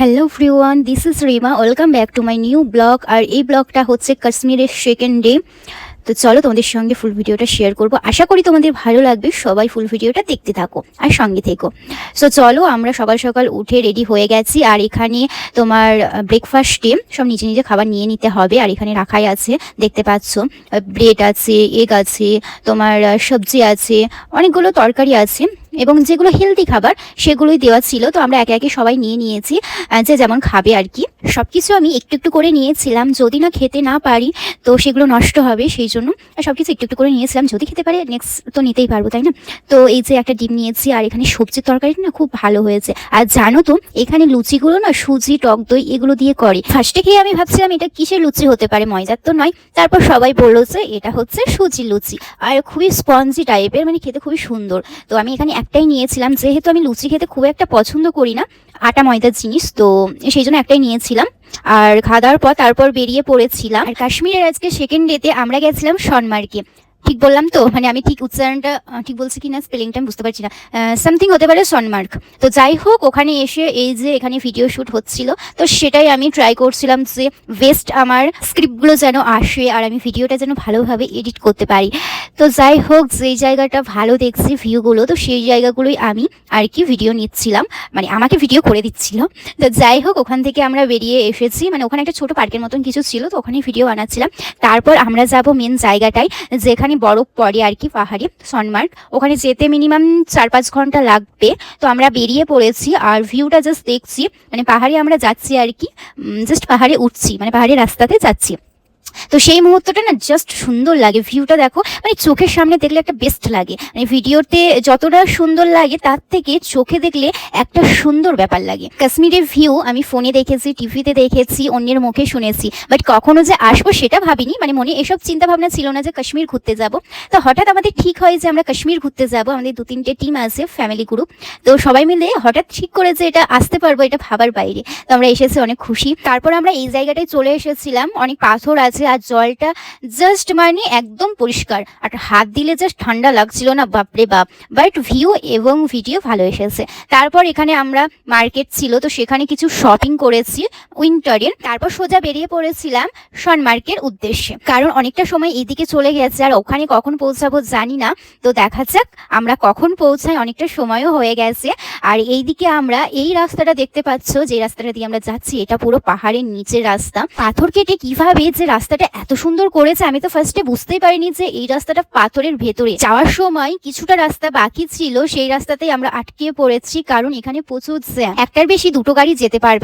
Hello everyone, this is Rima. Welcome back to my new blog. আর এই ব্লগটা হচ্ছে কাশ্মীরের সেকেন্ড ডে। তো চলো তোমাদের সঙ্গে ফুল ভিডিওটা শেয়ার করব। আশা করি তোমাদের ভালো লাগবে। সবাই ফুল ভিডিওটা দেখতে থাকো আর সঙ্গে থেকো। সো চলো, আমরা সকাল সকাল উঠে রেডি হয়ে গেছি। আর এখানে তোমার ব্রেকফাস্টে সব নিজে নিজে খাবার নিয়ে নিতে হবে। আর এখানে রাখাই আছে, দেখতে পাচ্ছ, ব্রেড আছে, এগ আছে, তোমার সবজি আছে, অনেকগুলো তরকারি আছে এবং যেগুলো হেলদি খাবার সেগুলোই দেওয়া ছিল। তো আমরা একে একে সবাই নিয়ে নিয়েছি, যে যেমন খাবে আর কি। সবকিছু আমি একটু একটু করে নিয়েছিলাম, যদি না খেতে না পারি তো সেগুলো নষ্ট হবে, সেই জন্য সবকিছু একটু একটু করে নিয়েছিলাম। যদি খেতে পারি নেক্সট তো নিতেই পারবো, তাই না? তো এই যে একটা ডিম নিয়েছি, আর এখানে সবজির তরকারিটা না খুব ভালো হয়েছে। আর জানো তো, এখানে লুচিগুলো না সুজি, টক দই এগুলো দিয়ে করে। ফার্স্টে খেয়ে আমি ভাবছিলাম এটা কিসের লুচি হতে পারে, ময়দার তো নয়। তারপর সবাই বললো যে এটা হচ্ছে সুজি লুচি, আর খুবই স্পঞ্জি টাইপের, মানে খেতে খুবই সুন্দর। তো আমি এখানে একটাই নিয়েছিলাম, যেহেতু আমি লুচি খেতে খুব একটা পছন্দ করি না আটা ময়দার জিনিস, তো সেই জন্য একটাই নিয়েছিলাম। আর খাওয়া দাওয়ার পর তারপর বেরিয়ে পড়েছিলাম। আর কাশ্মীরের আজকে সেকেন্ড ডেতে আমরা গেছিলাম সোনমার্গে। ঠিক বললাম তো? মানে আমি ঠিক উচ্চারণটা ঠিক বলছি কিনা, স্পেলিংটা আমি বুঝতে পারছি না। সামথিং হতে পারে সোনমার্গ। তো যাই হোক, ওখানে এসে এই যে এখানে ভিডিও শ্যুট হচ্ছিল, তো সেটাই আমি ট্রাই করছিলাম যে বেস্ট আমার স্ক্রিপ্টগুলো যেন আসে আর আমি ভিডিওটা যেন ভালোভাবে এডিট করতে পারি। তো যাই হোক, যেই জায়গাটা ভালো দেখছি ভিউগুলো, তো সেই জায়গাগুলোই আমি আর কি ভিডিও নিচ্ছিলাম, মানে আমাকে ভিডিও করে দিচ্ছিল। তো যাই হোক, ওখান থেকে আমরা বেরিয়ে এসেছি, মানে ওখানে একটা ছোট পার্কের মতন কিছু ছিল, তো ওখানে ভিডিও বানাচ্ছিলাম। তারপর আমরা যাব মেন জায়গাটায়, যেখানে বরফ পড়ে আর কি, পাহাড়ে, সোনমার্গ। ওখানে যেতে মিনিমাম 4-5 ঘন্টা লাগবে। তো আমরা বেরিয়ে পড়েছি আর ভিউটা জাস্ট দেখছি, মানে পাহাড়ে আমরা যাচ্ছি আর কি, জাস্ট পাহাড়ে উঠছি, মানে পাহাড়ি রাস্তাতে যাচ্ছি। তো সেই মুহূর্তটা না জাস্ট সুন্দর লাগে, ভিউটা দেখো, মানে চোখের সামনে দেখলে একটা বেস্ট লাগে। মানে ভিডিওতে যতটা সুন্দর লাগে তার থেকে চোখে দেখলে একটা সুন্দর ব্যাপার লাগে। কাশ্মীরের ভিউ আমি ফোনে দেখেছি, টিভিতে দেখেছি, অন্যের মুখে শুনেছি, বাট কখনো যে আসবো সেটা ভাবিনি। মানে মনে এসব চিন্তা ভাবনা ছিল না যে কাশ্মীর ঘুরতে যাব। তো হঠাৎ আমাদের ঠিক হয় যে আমরা কাশ্মীর ঘুরতে যাব। আমাদের 2-3টে টিম আছে, ফ্যামিলি গ্রুপ। তো সবাই মিলে হঠাৎ ঠিক করে যে এটা আসতে পারবো, এটা ভাবার বাইরে। তো আমরা এসেছি, অনেক খুশি। তারপর আমরা এই জায়গাটায় চলে এসেছিলাম, অনেক পাথর আছে আর জলটা জাস্ট মানে একদম পরিষ্কার, আর হাত দিলে জাস্ট ঠান্ডা লাগছিল না, বাপরে বাপ। বাট ভিউ এবং ভিডিও ভালো এসেছে। তারপর এখানে আমরা মার্কেট ছিল, তো সেখানে কিছু শপিং করেছি উইন্টারের। তারপর সোজা বেরিয়ে পড়েছিলাম সোনমার্গের উদ্দেশ্যে, কারণ অনেকটা সময় এইদিকে চলে গেছে আর ওখানে কখন পৌঁছাবো জানি না। তো দেখা যাক আমরা কখন পৌঁছাই, অনেকটা সময়ও হয়ে গেছে। আর এইদিকে আমরা এই রাস্তাটা দেখতে পাচ্ছ, যে রাস্তাটা দিয়ে আমরা যাচ্ছি, এটা পুরো পাহাড়ের নিচের রাস্তা। পাথর কেটে কিভাবে যে রাস্তাটা এত সুন্দর করেছে, আমি তো ফার্স্টে বুঝতেই পারিনি যে এই রাস্তাটা পাথরের ভেতরে। যাওয়ার সময় কিছুটা রাস্তা বাকি ছিল, সেই রাস্তাতেই আমরা আটকে পড়েছি, কারণ এখানে প্রচুর জ্যাম, একটার বেশি দুটো গাড়ি যেতে পারবে না।